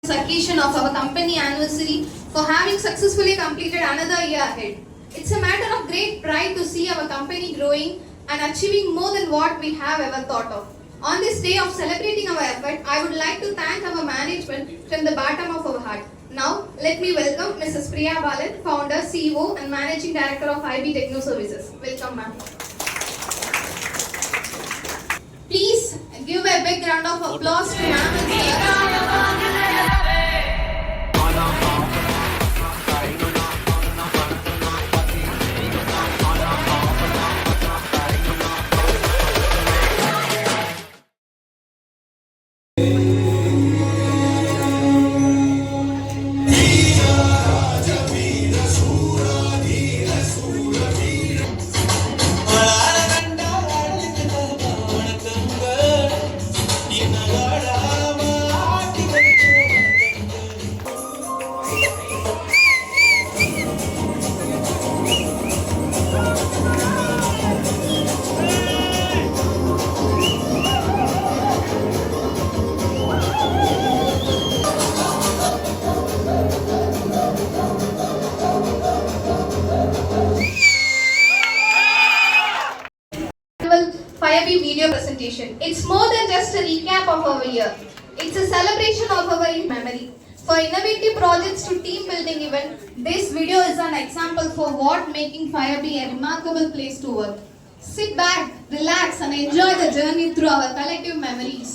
occasion of our company anniversary for having successfully completed another year ahead. It's a matter of great pride to see our company growing and achieving more than what we have ever thought of. On this day of celebrating our effort, I would like to thank our management from the bottom of our heart. Now, let me welcome Mrs. Priya Balan, Founder, CEO and Managing Director of IB Techno Services. Welcome, ma'am. Please give a big round of applause to ma'am. FireBee video presentation. It's more than just a recap of our year. It's a celebration of our memory. For innovative projects to team building event, this video is an example for what making FireBee a remarkable place to work. Sit back, relax and enjoy the journey through our collective memories.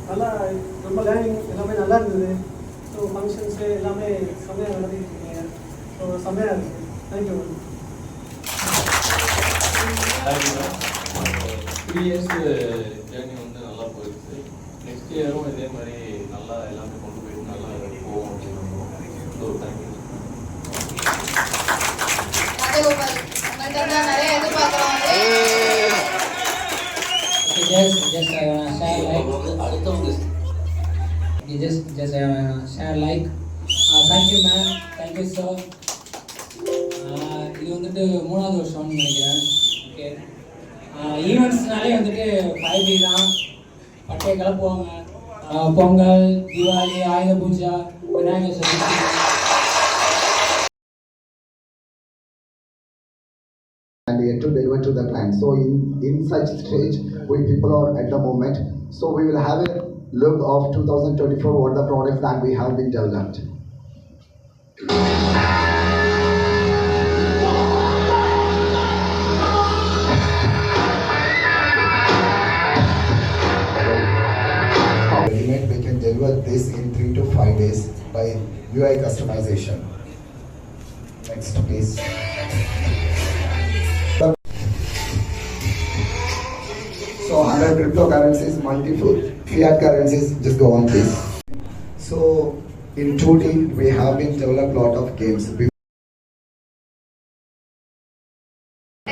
நல்லா ரொம்ப learning எல்லாமே நல்லா இருந்தது. So functions எல்லாமே செம்மையாக நடத்திட்டு இருக்கீங்க. So செம்மையாக இருக்குது. Thank you ma'am. 3 இயர்ஸ் ஜேர்னி வந்து நல்லா போயிடுச்சு. நெக்ஸ்ட் இயரும் இதே மாதிரி நல்லா எல்லாமே கொண்டு போயிட்டு நல்லா போவோம் அப்படின்னு. So thank you. நிறைய எதிர்பார்க்குறோம். Just I wanna share like. Thank you ma'am. Thank you sir. இது வந்துட்டு 3வது வருஷம்னு நினைக்கிறேன். ஓகே. ஈவெண்ட்ஸ்னாலே வந்துட்டு 5D தான். பட்டை கிளப்புவாங்க. Pongal, Deepavali, Ayudha Puja, Vinayagar Chaturthi. And yet to deliver to the client. So in such stage, we people are at the moment. So we will have a look of 2024 what the products that we have been developed. We can deliver this in 3 to 5 days by UI customization. Next please. So 100 cryptocurrencies, multiple fiat currencies, just go on this. So in 2D, we have been developed a lot of games.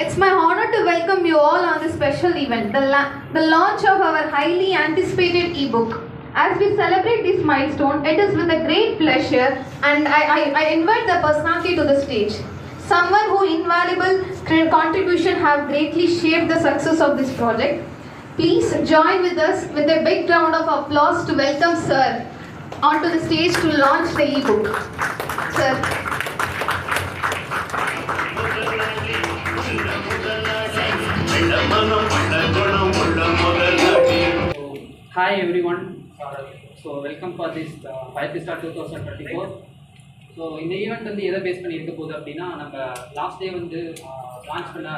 It's my honor to welcome you all on this special event, the launch of our highly anticipated ebook. As we celebrate this milestone, it is with a great pleasure and I invite the personality to the stage. Someone whose invaluable contribution have greatly shaped the success of this project. Please join with us with a big round of applause to welcome Sir onto the stage to launch the ebook. Sir. Hi everyone. So welcome for this FireBee Star 2024. So இந்த event வந்து எதை base பண்ணி இருக்க போகுது அப்படின்னா, நம்ம last day வந்து launch பண்ண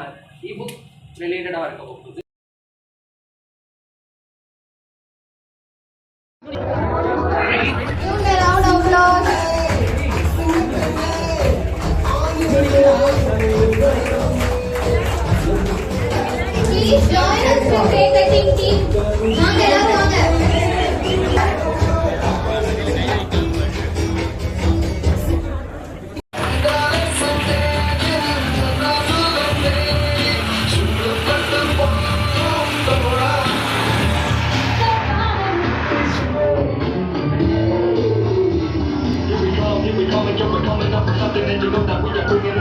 இபுக் ரிலேட்டடாக இருக்க போகுது. Give a round of applause. moment of something and you go that we are bringing